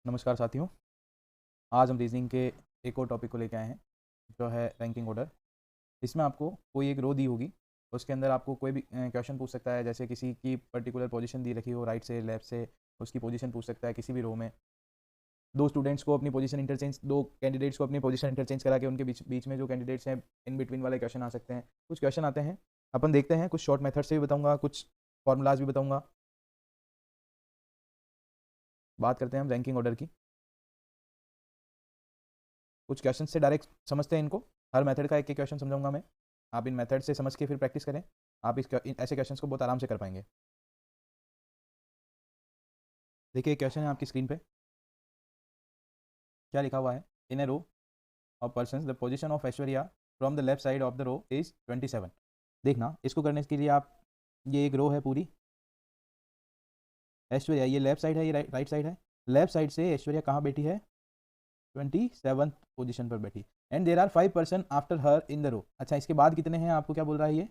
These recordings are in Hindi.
नमस्कार साथियों। आज हम रीजनिंग के एक और टॉपिक को लेकर आए हैं जो है रैंकिंग ऑर्डर। इसमें आपको कोई एक रो दी होगी, उसके अंदर आपको कोई भी क्वेश्चन पूछ सकता है। जैसे किसी की पर्टिकुलर पोजीशन दी रखी हो, राइट से लेफ्ट से उसकी पोजीशन पूछ सकता है किसी भी रो में। दो स्टूडेंट्स को अपनी पोजीशन इंटरचेंज, दो कैंडिडेट्स को अपनी पोजीशन इंटरचेंज करा के उनके बीच बीच में जो कैंडिडेट्स हैं इन बिटवीन वाले क्वेश्चन आ सकते हैं। कुछ क्वेश्चन आते हैं, अपन देखते हैं। कुछ शॉर्ट मेथड से भी बताऊंगा, कुछ फॉर्मूलाज भी बताऊंगा। बात करते हैं हम रैंकिंग ऑर्डर की। कुछ क्वेश्चन से डायरेक्ट समझते हैं इनको। हर मेथड का एक एक क्वेश्चन समझाऊंगा मैं। आप इन मेथड से समझ के फिर प्रैक्टिस करें। आप ऐसे क्वेश्चंस को बहुत आराम से कर पाएंगे। देखिए एक क्वेश्चन है आपकी स्क्रीन पे। क्या लिखा हुआ है? In a row of person the position of Aishwarya from the left side of the row is 27। देखना, इसको करने के लिए आप, ये एक रो है पूरी, ऐश्वर्या ये लेफ्ट साइड है, ये राइट साइड है। लेफ्ट साइड से ऐश्वर्या कहाँ बैठी है? 27 पोजीशन पर बैठी। And there are 5 person after her in the row. अच्छा, इसके बाद कितने हैं? आपको क्या बोल रहा है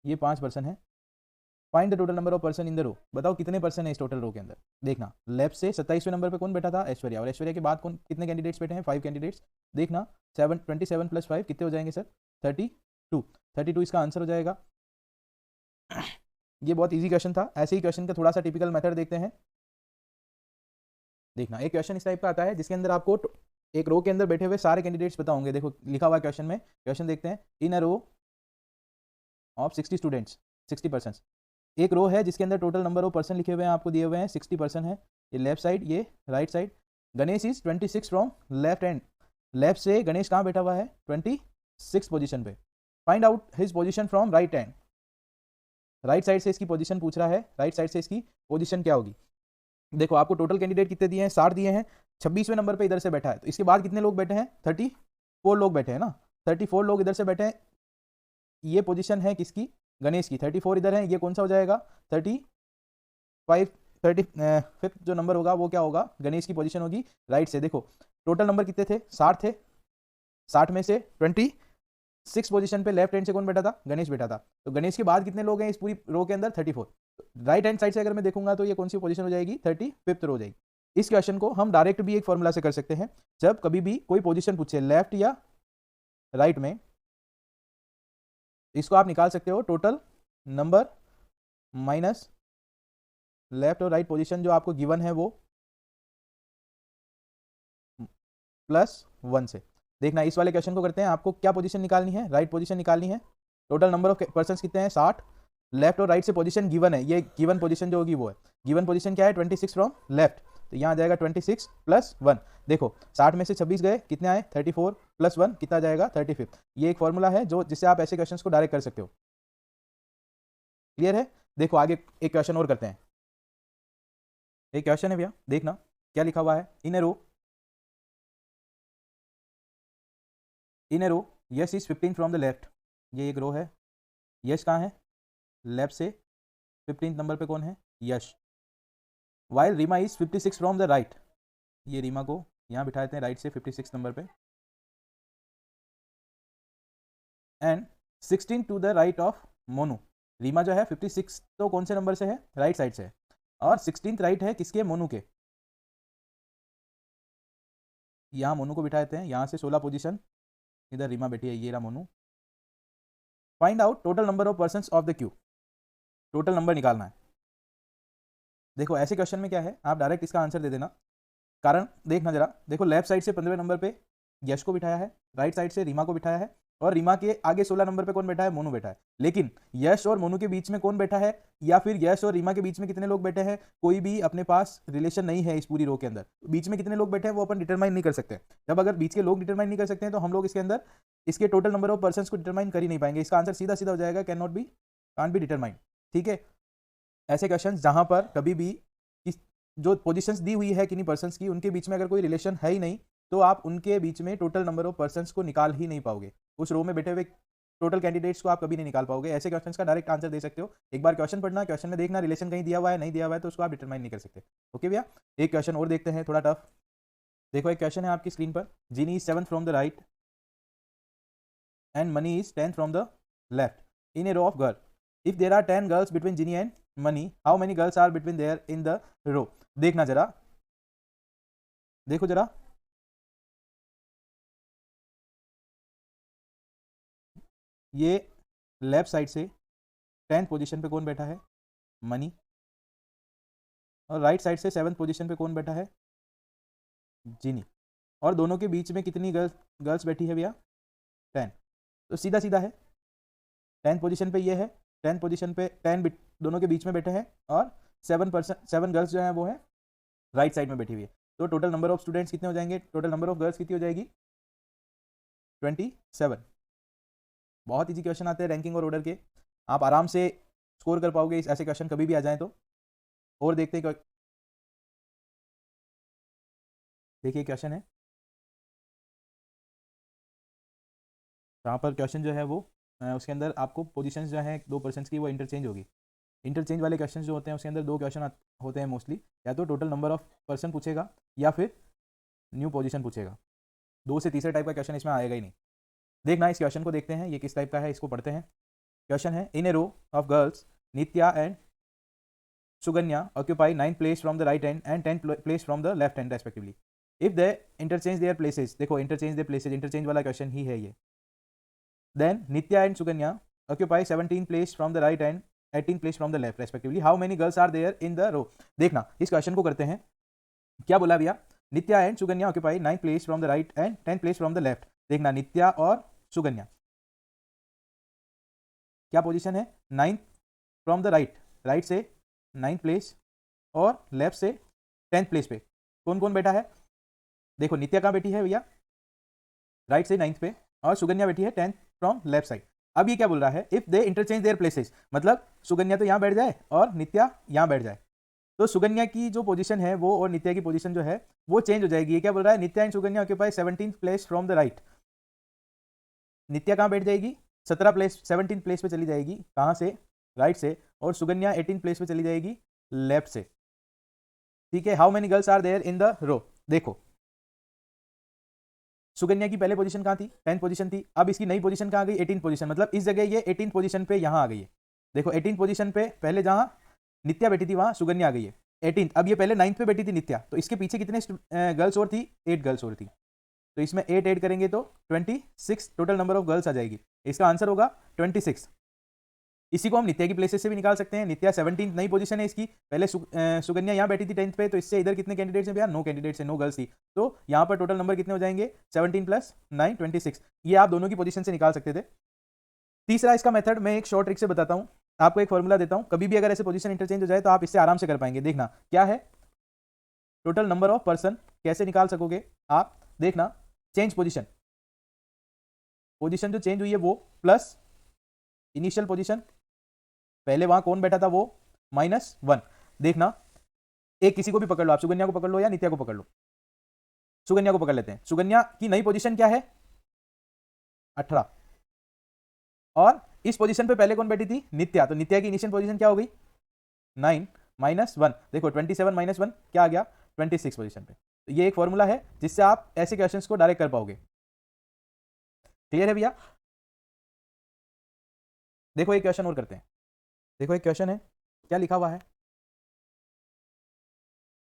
ये 5 पर्सन है। Find the total number of person in the row. बताओ कितने पर्सन है इस टोटल रो के अंदर। देखना, लेफ्ट से 27वें नंबर पे कौन बैठा था? ऐश्वर्या। और ऐश्वर्या के बाद कौन, कितने कैंडिडेट्स बैठे हैं? 5 कैंडिडेट्स। देखना, 27 प्लस 5 कितने हो जाएंगे सर? 32। 32 इसका आंसर हो जाएगा। ये बहुत ईजी क्वेश्चन था। ऐसे ही क्वेश्चन का थोड़ा सा टिपिकल मेथड देखते हैं। देखना, एक क्वेश्चन इस टाइप का आता है जिसके अंदर आपको एक रो के अंदर बैठे हुए सारे कैंडिडेट्स बताओगे। देखो लिखा हुआ क्वेश्चन में, क्वेश्चन देखते हैं। इन अ रो ऑफ 60 स्टूडेंट्स, 60 पर्सन। एक रो है जिसके अंदर टोटल नंबर ऑफ पर्सन लिखे हुए हैं, आपको दिए हुए हैं 60 पर्सन है। ये लेफ्ट साइड, ये right side. Ganesh is 26 from left hand. Left से गणेश कहाँ बैठा हुआ है? 26 पोजीशन पे। Find out his position from right hand. Right side से इसकी पोजीशन पूछ रहा है, राइट साइड से इसकी पोजीशन क्या होगी। देखो आपको टोटल कैंडिडेट कितने दिए हैं? 60 दिए हैं। 26वें नंबर पे इधर से बैठा है, तो इसके बाद कितने लोग बैठे हैं? 34 लोग बैठे हैं ना। 34 लोग इधर से बैठे हैं। ये पोजीशन है किसकी? गणेश की। 34 इधर है, ये कौन सा हो जाएगा? 35। 35 जो नंबर होगा वो क्या होगा? गणेश की पोजीशन होगी राइट से। देखो टोटल नंबर कितने थे? 60 थे। 60 में से 26 पोजीशन पे लेफ्ट हैंड से कौन बैठा था? गणेश बैठा था। तो गणेश के बाद कितने लोग हैं इस पूरी रो के अंदर? 34। राइट हैंड साइड से अगर मैं देखूंगा तो ये कौन सी पोजीशन हो जाएगी? 35 हो जाएगी। इस क्वेश्चन को हम डायरेक्ट भी एक फॉर्मूला से कर सकते हैं। जब कभी भी कोई पोजीशन पूछे लेफ्ट या राइट में, इसको आप निकाल सकते हो टोटल नंबर माइनस लेफ्ट और राइट पोजीशन जो आपको गिवन है वो +1 से। देखना, इस वाले क्वेश्चन को करते हैं। आपको क्या पोजीशन निकालनी है? राइट पोजीशन निकालनी है। टोटल नंबर ऑफ पर्सन कितने हैं? 60। लेफ्ट और राइट से पोजीशन गिवन है, ये गिवन पोजीशन जो होगी वो है। गिवन पोजीशन क्या है? 26 फ्रॉम लेफ्ट। तो यहाँ आ जाएगा 26 + 1। देखो 60 में से 26 गए, कितने आए? 34 + 1 कितना जाएगा? 35। ये एक फॉर्मूला है जो जिससे आप ऐसे क्वेश्चन को डायरेक्ट कर सकते हो। क्लियर है? देखो आगे एक क्वेश्चन और करते हैं। एक क्वेश्चन है भैया, देखना क्या लिखा हुआ है। In a row Yash is 15 from the left. ये एक रो है। यश कहाँ है? लेफ्ट से 15 नंबर पे कौन है? Yash. While Reema is 56 from the right. ये रीमा को यहाँ बिठा देते हैं राइट से 56 नंबर पे। And 16 to the right of Monu. Reema जो है 56 तो कौन से नंबर से है? राइट साइड से है। और 16th राइट है किसके? मोनू के। यहाँ मोनू को बिठा देते हैं। यहाँ से 16 पोजीशन इधर रीमा बैठी है, ये रहा Monu. Find out total number of person of the Q. Total number निकालना है। देखो ऐसे क्वेश्चन में क्या है, आप डायरेक्ट इसका आंसर दे देना। कारण देखना जरा, देखो लेफ्ट साइड से 15वें नंबर पे यश को बिठाया है, राइट साइड से रीमा को बिठाया है, और रीमा के आगे 16 नंबर पे कौन बैठा है? मोनू बैठा है। लेकिन यश और मोनू के बीच में कौन बैठा है, या फिर यश और रीमा के बीच में कितने लोग बैठे हैं? कोई भी अपने पास रिलेशन नहीं है इस पूरी रो के अंदर। बीच में कितने लोग बैठे हैं वो अपन डिटरमाइन नहीं कर सकते। जब अगर बीच के लोग डिटरमाइन नहीं कर सकते हैं तो हम लोग इसके अंदर इसके टोटल नंबर ऑफ पर्सन को डिटरमाइन कर ही नहीं पाएंगे। इसका आंसर सीधा सीधा हो जाएगा can not be, can't be determine. ठीक है? ऐसे क्वेश्चन जहां पर कभी भी जो पोजीशंस दी हुई है किन्हीं पर्सन्स की, उनके बीच में अगर कोई रिलेशन है ही नहीं, तो आप उनके बीच में टोटल नंबर ऑफ पर्सन्स को निकाल ही नहीं पाओगे। उस रो में बैठे हुए टोटल कैंडिडेट्स को आप कभी नहीं निकाल पाओगे। ऐसे क्वेश्चंस का डायरेक्ट आंसर दे सकते हो। एक बार क्वेश्चन पढ़ना, क्वेश्चन में देखना रिलेशन कहीं दिया हुआ है, नहीं दिया हुआ है तो उसको आप डिटरमाइन नहीं कर सकते। ओके भैया, एक क्वेश्चन और देखते हैं थोड़ा टफ। देखो एक क्वेश्चन है आपकी स्क्रीन पर। Jini is 7 from the right and Mani is 10 from the left in a row of girl. If there are 10 girls between Jini and Mani, how many girls are between there in the row. देखना जरा, देखो जरा, ये लेफ्ट साइड से 10th पोजीशन पे कौन बैठा है? मनी। और राइट साइड से 7th पोजीशन पे कौन बैठा है? जिनी। और दोनों के बीच में कितनी गर्ल्स बैठी है भैया? 10। तो सीधा सीधा है, 10th पोजीशन पे ये है, 10th पोजीशन पे 10 दोनों के बीच में बैठे हैं, और 7 गर्ल्स जो है वो है राइट साइड में बैठी हुई है। तो टोटल नंबर ऑफ स्टूडेंट्स कितने हो जाएंगे? टोटल नंबर ऑफ गर्ल्स कितनी हो जाएगी? 27। बहुत इजी क्वेश्चन आते हैं रैंकिंग और ऑर्डर के, आप आराम से स्कोर कर पाओगे ऐसे क्वेश्चन कभी भी आ जाए तो। और देखते हैं, देखिए क्वेश्चन है, यहाँ पर क्वेश्चन जो है वो उसके अंदर आपको पोजीशंस जो है 2 पर्सन की वो इंटरचेंज होगी। इंटरचेंज वाले क्वेश्चन जो होते हैं उसके अंदर 2 क्वेश्चन होते हैं मोस्टली, या तो टोटल नंबर ऑफ पर्सन पूछेगा या फिर न्यू पोजीशन पूछेगा। 2 से तीसरे टाइप का क्वेश्चन इसमें आएगा ही नहीं। देखना, इस क्वेश्चन को देखते हैं ये किस टाइप का है, इसको पढ़ते हैं। क्वेश्चन है, in a row of girls Nitya and Suganya occupy 9 place from the right hand and 10 place from the left hand respectively. If they interchange their places, देखो इंटरचेंज देयर प्लेसेस, इंटरचेंज वाला क्वेश्चन ही है ये। Then Nitya and Suganya occupy 17 place from the right hand, 18 place from the left respectively, how many girls are there in the row. देखना, इस क्वेश्चन को करते हैं। क्या बोला भैया? Nitya and Suganya occupy 9 place from the right and 10 place from the left. देखना, नित्या और सुगन्या क्या पोजीशन है? 9 फ्रॉम द राइट, राइट से 9 प्लेस, और लेफ्ट से 10th प्लेस पे कौन कौन बैठा है? देखो, नित्या कहाँ बैठी है भैया? राइट से 9th पे, और सुगन्या बैठी है 10th फ्रॉम लेफ्ट साइड। अब ये क्या बोल रहा है? If they interchange their places, मतलब सुगन्या तो यहाँ बैठ जाए और नित्या यहाँ बैठ जाए, तो सुगन्या की जो पोजीशन है वो और नित्या की पोजीशन जो है वो चेंज हो जाएगी। ये क्या बोल रहा है? Nitya and Suganya occupy 17th place from the right. Nitya कहाँ बैठ जाएगी? 17th प्लेस पे चली जाएगी, कहाँ से? राइट से। और सुगन्या 18th प्लेस पे चली जाएगी लेफ्ट से। ठीक है, how many girls are there in the row. देखो, सुगन्या की पहले पोजीशन कहाँ थी? 10th पोजीशन थी। अब इसकी नई पोजीशन कहाँ गई? 18th पोजीशन, मतलब इस जगह ये 18th पोजीशन पे यहाँ आ गई है। देखो, 18th पोजीशन पे पहले जहाँ नित्या बैठी थी वहाँ सुगन्या आ गई है 18th। अब ये पहले 9th पे बैठी थी नित्या, तो इसके पीछे कितने गर्ल्स और थी? 8 गर्ल्स और थी। तो इसमें 8 ऐड करेंगे तो 26 टोटल नंबर ऑफ गर्ल्स आ जाएगी। इसका आंसर होगा 26। इसी को हम नित्या की प्लेसेस से भी निकाल सकते हैं। नित्या 17th नई पोजीशन है इसकी, पहले सुगन्या यहाँ बैठी थी 10th पे, तो इससे इधर कितने कैंडिडेट्स हैं भैया? 9 कैंडिडेट्स हैं, 9 गर्ल्स थी। तो यहाँ पर टोटल नंबर कितने हो जाएंगे? 17 + 9 26। ये आप दोनों की पोजीशन से निकाल सकते थे। तीसरा इसका मेथड मैं एक शॉर्ट ट्रिक से बताता हूँ, आपको एक फॉर्मूला देता हूँ, कभी भी अगर ऐसे पोजीशन इंटरचेंज हो जाए तो आप इससे आराम से कर पाएंगे। देखना क्या है, टोटल नंबर ऑफ पर्सन कैसे निकाल सकोगे आप? देखना, चेंज पोजीशन, पोजीशन जो चेंज हुई है वो प्लस इनिशियल पोजीशन, पहले वहां कौन बैठा था वो -1। देखना, एक किसी को भी पकड़ लो आप, सुगन्या को पकड़ लो या नित्या को पकड़ लो। सुगन्या को पकड़ लेते हैं। सुगन्या की नई पोजीशन क्या है? 18। और इस पोजीशन पे पहले कौन बैठी थी? नित्या। तो नित्या की इनिशियल पोजीशन क्या हो गई? 9 -1। देखो 27 - 1 क्या आ गया? 26 पोजीशन पे। तो ये एक फॉर्मूला है जिससे आप ऐसे क्वेश्चंस को डायरेक्ट कर पाओगे। क्लियर है भैया? देखो एक क्वेश्चन और करते हैं। देखो एक क्वेश्चन है, क्या लिखा हुआ है?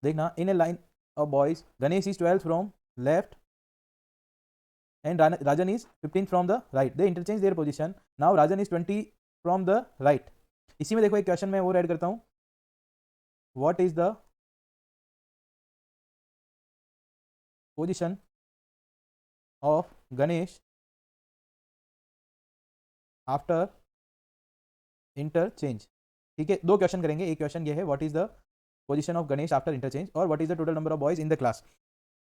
देखना, in a line of boys Ganesh is 12 from left and Rajan is 15 from the right, they interchange their position, now Rajan is 20 from the right. इसी में देखो एक क्वेश्चन में और ऐड करता हूं, what is the position of Ganesh after interchange. ठीक है, 2 क्वेश्चन करेंगे। एक क्वेश्चन ये है, what is the position of Ganesh after interchange, और what is the total number of boys in the class.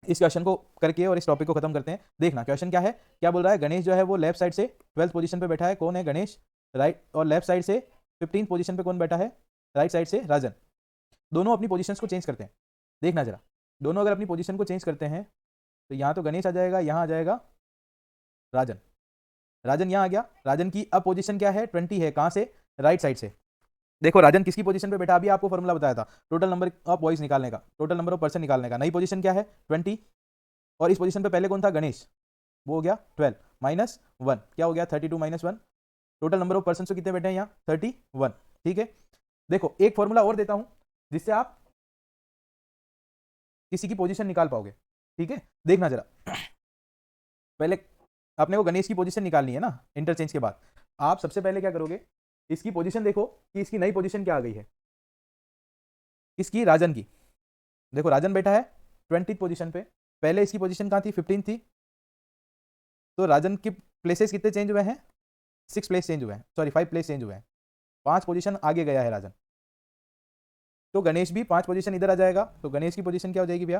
इस क्वेश्चन को करके और इस टॉपिक को खत्म करते हैं। देखना क्वेश्चन क्या है, क्या बोल रहा है? गणेश जो है वो लेफ्ट साइड से 12th पोजीशन पे बैठा है, कौन है? गणेश। राइट, और लेफ्ट साइड से 15th पोजीशन पे कौन बैठा है? राइट साइड से राजन। दोनों अपनी पोजीशंस को चेंज करते हैं। देखना जरा, दोनों अगर अपनी पोजीशन को चेंज करते हैं तो यहाँ तो गणेश आ जाएगा, यहाँ आ जाएगा राजन। राजन यहाँ आ गया। राजन की अब पोजीशन क्या है? 20 है। कहाँ से? राइट साइड से। देखो राजन किसकी पोजीशन पे बैठा? अभी आपको फॉर्मूला बताया था टोटल नंबर ऑफ बॉयज निकालने का, टोटल नंबर ऑफ पर्सन निकालने का। नई पोजीशन क्या है? 20। और इस पोजीशन पे पहले कौन था? गणेश। वो हो गया 12 -1, क्या हो गया? 32 - 1। टोटल नंबर ऑफ पर्सन कितने बैठे हैं यहाँ? 31। ठीक है, देखो एक फॉर्मूला और देता हूं जिससे आप किसी की पोजीशन निकाल पाओगे। ठीक है, देखना जरा, पहले अपने को गणेश की पोजीशन निकालनी है ना इंटरचेंज के बाद। आप सबसे पहले क्या करोगे, इसकी पोजीशन देखो कि इसकी नई पोजीशन क्या आ गई है, इसकी राजन की। देखो राजन बैठा है 20th पोजीशन पे, पहले इसकी पोजीशन कहाँ थी, 15 थी। तो राजन के प्लेसेस कितने चेंज हुए हैं, 6 प्लेस चेंज हुए हैं, सॉरी 5 प्लेस चेंज हुए हैं, 5 पोजीशन आगे गया है राजन। तो गणेश भी 5 पोजीशन इधर आ जाएगा। तो गणेश की पोजीशन क्या हो जाएगी भैया,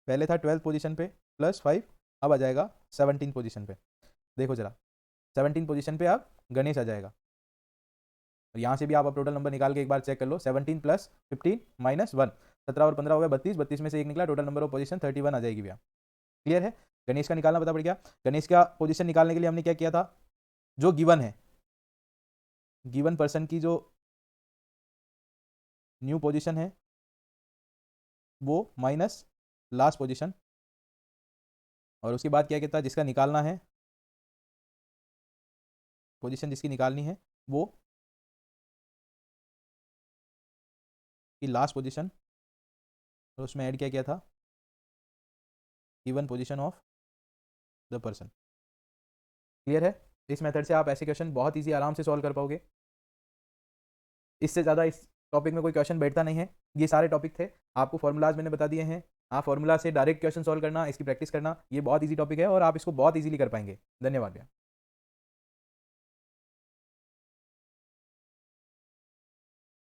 पहले था 12th पोजीशन पे +5, अब आ जाएगा 17 पोजीशन पे। देखो जरा 17 पोजीशन पे अब गणेश आ जाएगा। और यहाँ से भी आप टोटल नंबर निकाल के एक बार चेक कर लो, 17 + 15 - 1, 17 और 15 हो गया 32, 32 में से एक निकला, टोटल नंबर ऑफ पोजीशन 31 आ जाएगी भैया। क्लियर है, गणेश का निकालना पता पड़ गया। गणेश का पोजीशन निकालने के लिए हमने क्या किया था, जो गिवन है, गिवन पर्सन की जो न्यू पोजीशन है वो माइनस लास्ट पोजीशन, और उसके बाद क्या कहता है, जिसका निकालना है पोजीशन, जिसकी निकालनी है वो की लास्ट पोजीशन, और उसमें ऐड क्या किया था, given position of the person. Clear है, इस मेथड से आप ऐसे क्वेश्चन बहुत इजी आराम से सॉल्व कर पाओगे। इससे ज़्यादा इस टॉपिक में कोई क्वेश्चन बैठता नहीं है। ये सारे टॉपिक थे, आपको फॉर्मूलाज मैंने बता दिए हैं, आप फॉर्मूला से डायरेक्ट क्वेश्चन सॉल्व करना, इसकी प्रैक्टिस करना, ये बहुत इजी टॉपिक है और आप इसको बहुत इजीली कर पाएंगे। धन्यवाद भैया।